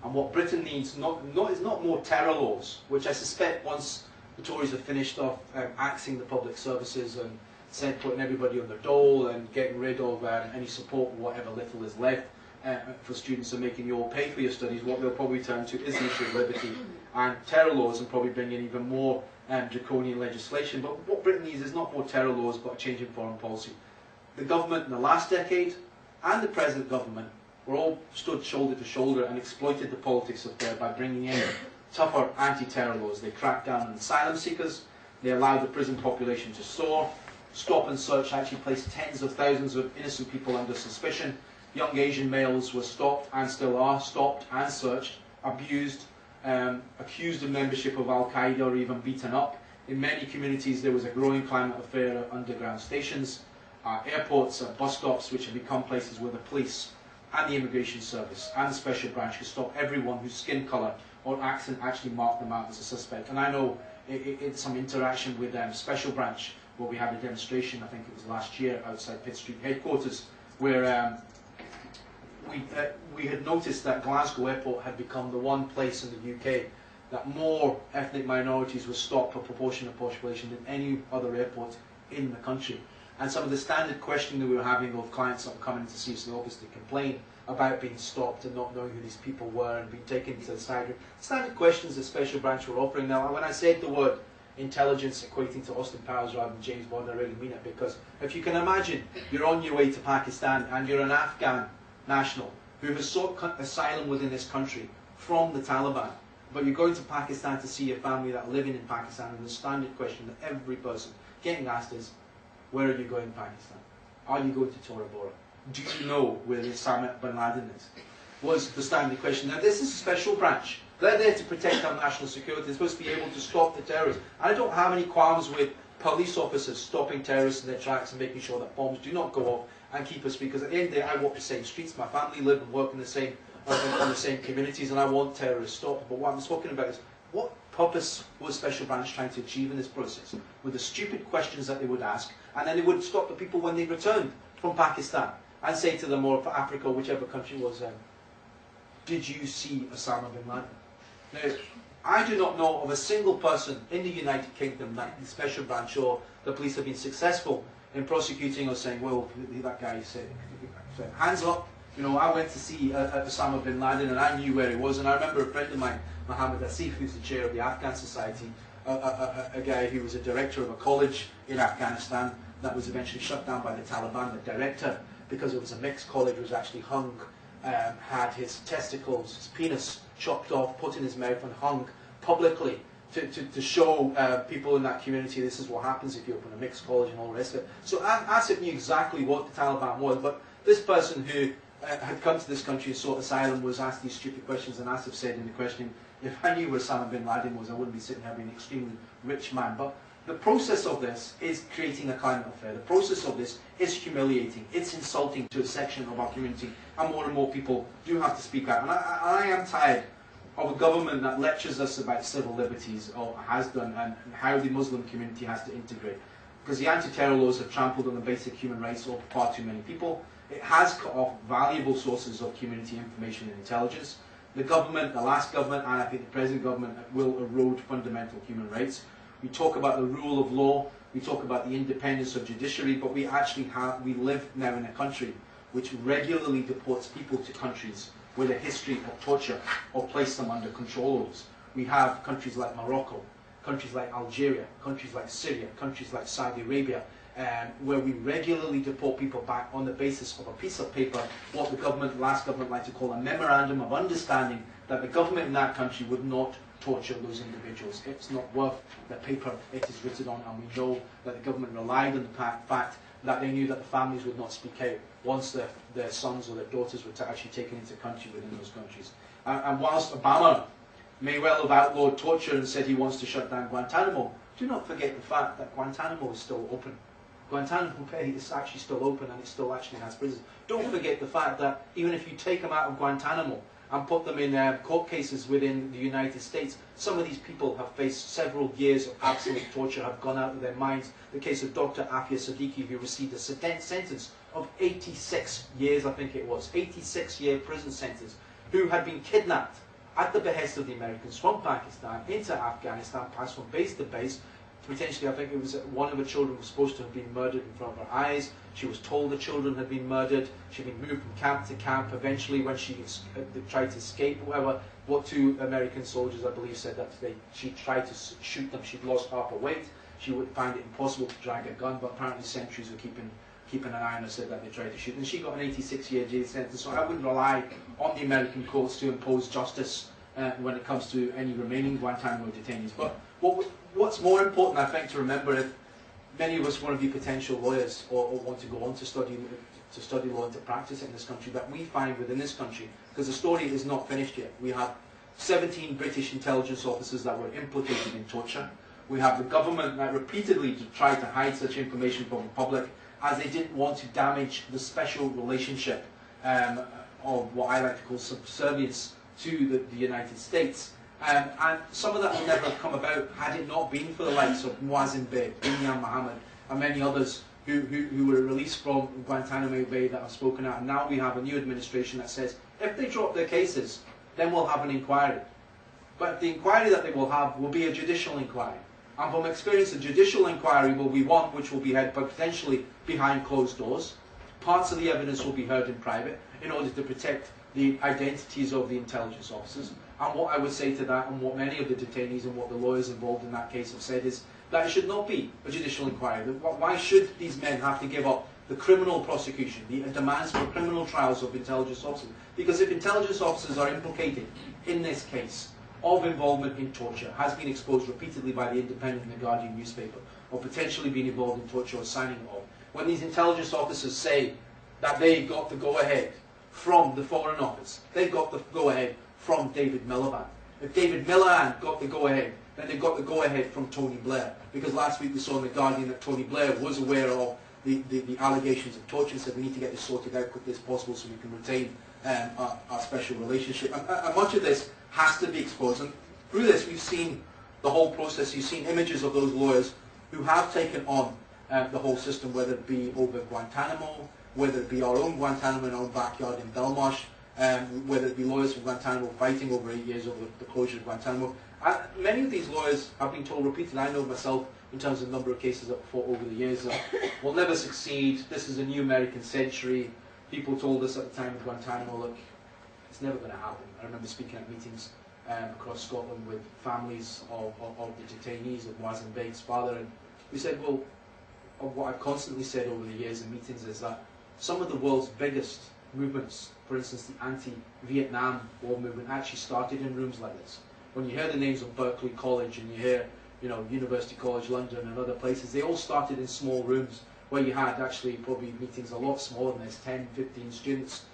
And what Britain needs is not more terror laws, which I suspect once the Tories have finished off axing the public services and putting everybody on their dole and getting rid of any support, whatever little is left for students and making you all pay for your studies, what they'll probably turn to is the issue of liberty and terror laws, and probably bring in even more draconian legislation. But what Britain needs is not more terror laws, but a change in foreign policy. The government in the last decade and the present government were all stood shoulder to shoulder and exploited the politics of terror by bringing in tougher anti-terror laws. They cracked down on asylum seekers, they allowed the prison population to soar, stop and search actually placed tens of thousands of innocent people under suspicion. Young Asian males were stopped and still are stopped and searched, abused, accused of membership of Al-Qaeda or even beaten up. In many communities there was a growing climate of fear at underground stations, airports, bus stops, which have become places where the police and the immigration service and the special branch could stop everyone whose skin colour or accent actually marked them out as a suspect. And I know in some interaction with special branch, where we had a demonstration, I think it was last year, outside Pitt Street headquarters, where we had noticed that Glasgow Airport had become the one place in the UK that more ethnic minorities were stopped per proportion of population than any other airport in the country. And some of the standard questioning that we were having of clients that were coming to see us, they obviously complain about being stopped and not knowing who these people were and being taken to the side. Standard questions the special branch were offering. Now, when I said the word intelligence equating to Austin Powers rather than James Bond, I really mean it, because if you can imagine you're on your way to Pakistan and you're an Afghan national who has sought asylum within this country from the Taliban, but you're going to Pakistan to see your family that are living in Pakistan, and the standard question that every person getting asked is, where are you going in Pakistan? Are you going to Tora Bora? Do you know where Osama bin Laden is? Was the standard question. Now this is a special branch. They're there to protect our national security. They're supposed to be able to stop the terrorists. I don't have any qualms with police officers stopping terrorists in their tracks and making sure that bombs do not go off and keep us, because at the end of the day I walk the same streets, my family live and work in the same communities, and I want terrorists stopped. But what I'm talking about is, what purpose was Special Branch trying to achieve in this process with the stupid questions that they would ask, and then they would stop the people when they returned from Pakistan and say to them, or for Africa, whichever country it was, did you see Osama bin Laden? Now, I do not know of a single person in the United Kingdom that the Special Branch or the police have been successful in prosecuting or saying, well, that guy said, hands up. You know, I went to see Osama bin Laden and I knew where he was. And I remember a friend of mine, Mohammed Asif, who's the chair of the Afghan Society, a guy who was a director of a college in Afghanistan that was eventually shut down by the Taliban. The director, because it was a mixed college, was actually hung, had his testicles, his penis chopped off, put in his mouth and hung publicly to show people in that community this is what happens if you open a mixed college and all the rest of it. So Asif knew exactly what the Taliban was, but this person who had come to this country and sought asylum was asked these stupid questions, and Asif said in the questioning, if I knew where Osama bin Laden was, I wouldn't be sitting here being an extremely rich man. But the process of this is creating a climate of fear. The process of this is humiliating. It's insulting to a section of our community, and more people do have to speak out. And I am tired of a government that lectures us about civil liberties, or has done, and how the Muslim community has to integrate. Because the anti-terror laws have trampled on the basic human rights of far too many people. It has cut off valuable sources of community information and intelligence. The government, the last government, and I think the present government will erode fundamental human rights. We talk about the rule of law, we talk about the independence of judiciary, but we live now in a country which regularly deports people to countries with a history of torture or place them under control orders. We have countries like Morocco, countries like Algeria, countries like Syria, countries like Saudi Arabia, where we regularly deport people back on the basis of a piece of paper, what the last government liked to call a memorandum of understanding that the government in that country would not torture those individuals. It's not worth the paper it is written on, and we know that the government relied on the fact that they knew that the families would not speak out once their sons or their daughters were actually taken into country within those countries. And whilst Obama may well have outlawed torture and said he wants to shut down Guantanamo, do not forget the fact that Guantanamo is still open. Guantanamo Bay is actually still open, and it still actually has prisons. Don't forget the fact that even if you take them out of Guantanamo and put them in court cases within the United States, some of these people have faced several years of absolute torture, have gone out of their minds. The case of Dr. Afia Siddiqui, who received a sentence of 86 years, I think it was, 86-year prison sentence, who had been kidnapped at the behest of the Americans from Pakistan into Afghanistan, passed from base to base. Potentially, I think it was one of her children was supposed to have been murdered in front of her eyes. She was told the children had been murdered. She'd been moved from camp to camp. Eventually, when she tried to escape, whatever, what two American soldiers, I believe, said that she tried to shoot them. She'd lost half her weight. She would find it impossible to drag a gun, but apparently sentries were keeping an eye on her, said that they tried to shoot. And she got an 86-year jail sentence. So I wouldn't rely on the American courts to impose justice when it comes to any remaining Guantanamo detainees. But what's more important, I think, to remember, if many of us want to be potential lawyers or want to go on to study law and to practice it in this country, that we find within this country, because the story is not finished yet. We have 17 British intelligence officers that were implicated in torture. We have the government that repeatedly tried to hide such information from the public, as they didn't want to damage the special relationship of what I like to call subservience to the United States. And some of that would never have come about had it not been for the likes of Muazzin Bey, Binyan Mohammed, and many others who were released from Guantanamo Bay that I've spoken at. And now we have a new administration that says, if they drop their cases, then we'll have an inquiry. But the inquiry that they will have will be a judicial inquiry. And from experience, a judicial inquiry will be one which will be held potentially behind closed doors. Parts of the evidence will be heard in private in order to protect the identities of the intelligence officers. And what I would say to that, and what many of the detainees and what the lawyers involved in that case have said, is that it should not be a judicial inquiry. Why should these men have to give up the criminal prosecution, the demands for criminal trials of intelligence officers? Because if intelligence officers are implicated in this case of involvement in torture, has been exposed repeatedly by the Independent and the Guardian newspaper, or potentially been involved in torture or signing off, when these intelligence officers say that they got the go-ahead from the Foreign Office, they got the go-ahead from David Miliband. If David Miliband got the go-ahead, then they got the go-ahead from Tony Blair. Because last week we saw in the Guardian that Tony Blair was aware of the allegations of torture and said we need to get this sorted out quickly as possible so we can retain our special relationship. And much of this has to be exposed. And through this we've seen the whole process. You've seen images of those lawyers who have taken on the whole system, whether it be over Guantanamo, whether it be our own Guantanamo in our own backyard in Belmarsh, whether it be lawyers from Guantanamo fighting over 8 years over the closure of Guantanamo. Many of these lawyers have been told repeatedly, I know myself in terms of the number of cases I've fought over the years, that will never succeed, this is a new American century. People told us at the time of Guantanamo, look, it's never going to happen. I remember speaking at meetings across Scotland with families of the detainees of Muazzin Bey's father, and we said, well, what I've constantly said over the years in meetings is that some of the world's biggest movements, for instance the anti-Vietnam War movement, actually started in rooms like this. When you hear the names of Berkeley College and you hear, University College London and other places, they all started in small rooms where you had actually probably meetings a lot smaller than this, 10, 15 students,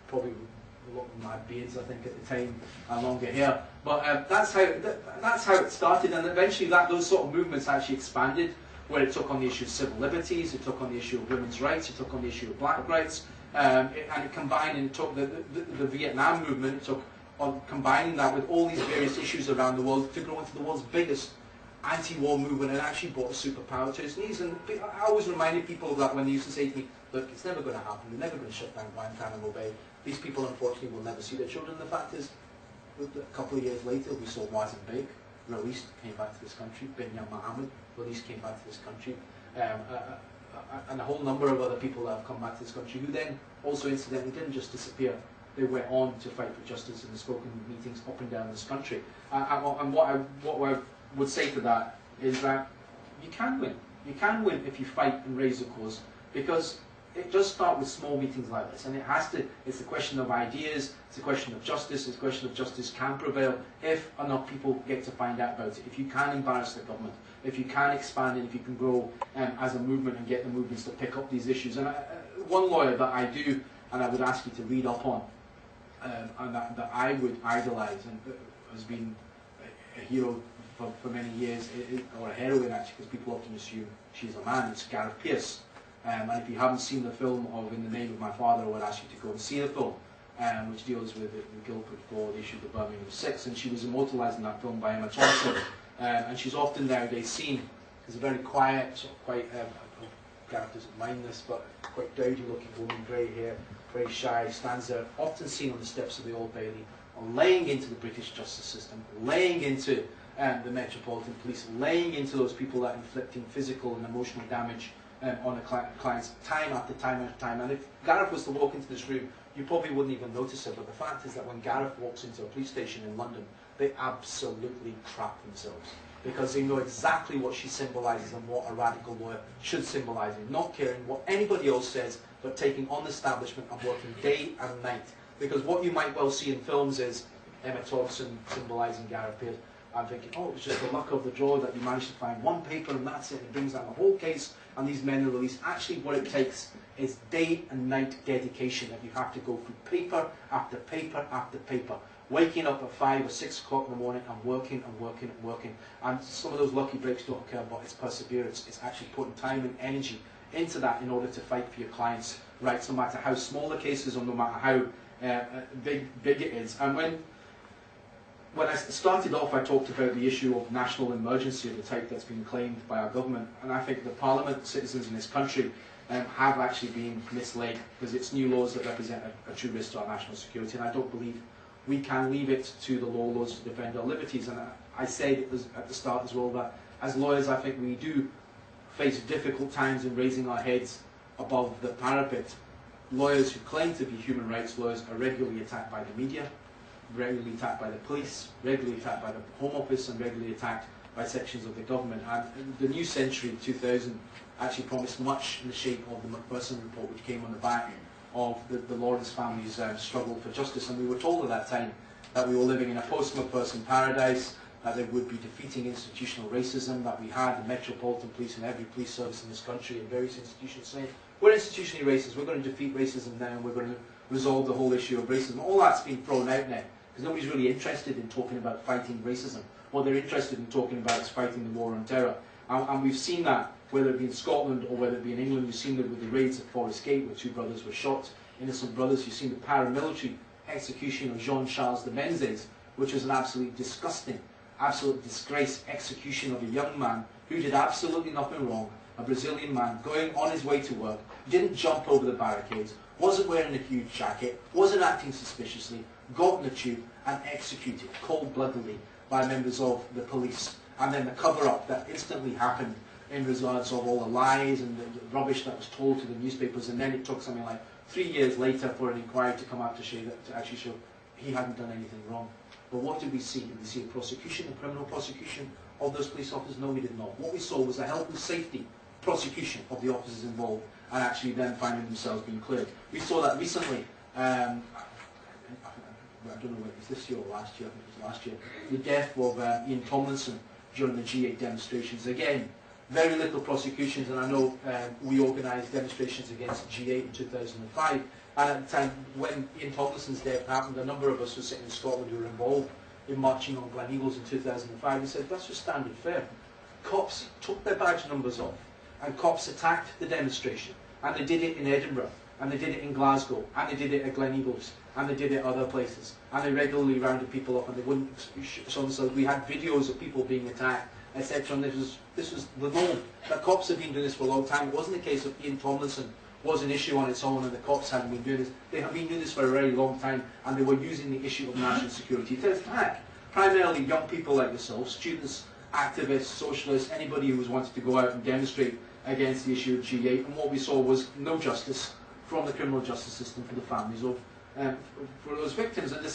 probably a lot of them had beards, I think, at the time, and longer hair. But that's how it started, and eventually those sort of movements actually expanded, where it took on the issue of civil liberties, it took on the issue of women's rights, it took on the issue of black rights, and it combined and took the Vietnam movement, it took on combining that with all these various issues around the world to grow into the world's biggest anti-war movement, and actually brought a superpower to its knees. And I always reminded people of that when they used to say to me, look, it's never going to happen, they're never going to shut down Guantanamo Bay. These people, unfortunately, will never see their children. The fact is, a couple of years later, we saw Muazzin Bey released, came back to this country. Binyan Mohammed released, came back to this country. And a whole number of other people that have come back to this country, who then also incidentally didn't just disappear. They went on to fight for justice in the spoken meetings up and down this country. And what I would say to that is that you can win. You can win if you fight and raise a cause, because it does start with small meetings like this, and it's a question of ideas, it's a question of justice, it's a question of justice can prevail if enough people get to find out about it. If you can embarrass the government, if you can expand it, if you can grow as a movement and get the movements to pick up these issues. And one lawyer that I do, and I would ask you to read up on, and that I would idolise and has been a hero for many years, or a heroine actually, because people often assume she's a man, it's Gareth Peirce. And if you haven't seen the film of In the Name of My Father, I would ask you to go and see the film, which deals with the Guildford for the issue of the Birmingham 6, and she was immortalised in that film by Emma Thompson. And she's often nowadays seen as a very quiet, sort of quite, Gareth doesn't mind this, but quite dowdy looking woman, grey hair, very shy, stands there, often seen on the steps of the Old Bailey, laying into the British justice system, laying into the Metropolitan Police, laying into those people that are inflicting physical and emotional damage on the clients time after time after time. And if Gareth was to walk into this room, you probably wouldn't even notice it, but the fact is that when Gareth walks into a police station in London, they absolutely crap themselves, because they know exactly what she symbolises and what a radical lawyer should symbolise, not caring what anybody else says, but taking on the establishment and working day and night. Because what you might well see in films is Emma Thompson symbolising Gareth Pearce. I'm thinking, oh, it's just the luck of the draw that you managed to find one paper and that's it, and it brings down the whole case, and these men are released. Actually, what it takes is day and night dedication, that you have to go through paper after paper after paper, waking up at 5 or 6 o'clock in the morning and working and working and working. And some of those lucky breaks don't occur, but it's perseverance. It's actually putting time and energy into that in order to fight for your clients' rights, no matter how small the case is or no matter how big it is. And when I started off, I talked about the issue of national emergency of the type that's been claimed by our government, and I think the Parliament, citizens in this country, have actually been misled, because it's new laws that represent a true risk to our national security, and I don't believe we can leave it to the laws to defend our liberties. And I said at the start as well that as lawyers, I think we do face difficult times in raising our heads above the parapet. Lawyers who claim to be human rights lawyers are regularly attacked by the media, regularly attacked by the police, regularly attacked by the Home Office, and regularly attacked by sections of the government. And the new century, 2000, actually promised much in the shape of the Macpherson report, which came on the back of the Lawrence family's struggle for justice. And we were told at that time that we were living in a post-Macpherson paradise, that they would be defeating institutional racism, that we had the Metropolitan Police and every police service in this country and various institutions saying, we're institutionally racist, we're going to defeat racism now, and we're going to resolve the whole issue of racism. All that's been thrown out now, because nobody's really interested in talking about fighting racism. What they're interested in talking about is fighting the war on terror. And we've seen that, whether it be in Scotland or whether it be in England. We've seen it with the raids at Forest Gate, where 2 brothers were shot, innocent brothers. You've seen the paramilitary execution of Jean-Charles de Menezes, which was an absolutely disgusting, absolute disgrace execution of a young man who did absolutely nothing wrong, a Brazilian man going on his way to work, didn't jump over the barricades, wasn't wearing a huge jacket, wasn't acting suspiciously, got in the tube and executed cold-bloodedly by members of the police. And then the cover-up that instantly happened in regards of all the lies and the rubbish that was told to the newspapers, and then it took something like 3 years later for an inquiry to come out to actually show he hadn't done anything wrong. But what did we see? Did we see a prosecution, a criminal prosecution of those police officers? No, we did not. What we saw was a health and safety prosecution of the officers involved, and actually then finding themselves being cleared. We saw that recently, I don't know whether it was this year or last year, I think it was last year, the death of Ian Tomlinson during the G8 demonstrations. Again, very little prosecutions, and I know we organised demonstrations against G8 in 2005, and at the time when Ian Tomlinson's death happened, a number of us were sitting in Scotland who were involved in marching on Glen Eagles in 2005. We said, that's just standard fare. Cops took their badge numbers off, and cops attacked the demonstration, and they did it in Edinburgh, and they did it in Glasgow, and they did it at Glen Eagles, and they did it other places, and they regularly rounded people up, and they wouldn't show themselves. We had videos of people being attacked, etc. And this was the norm. The cops have been doing this for a long time. It wasn't a case of Ian Tomlinson was an issue on its own and the cops hadn't been doing this. They have been doing this for a very long time, and they were using the issue of national security to attack primarily young people like yourself, students, activists, socialists, anybody who was wanted to go out and demonstrate against the issue of G8. And what we saw was no justice from the criminal justice system for the families of for those victims. And this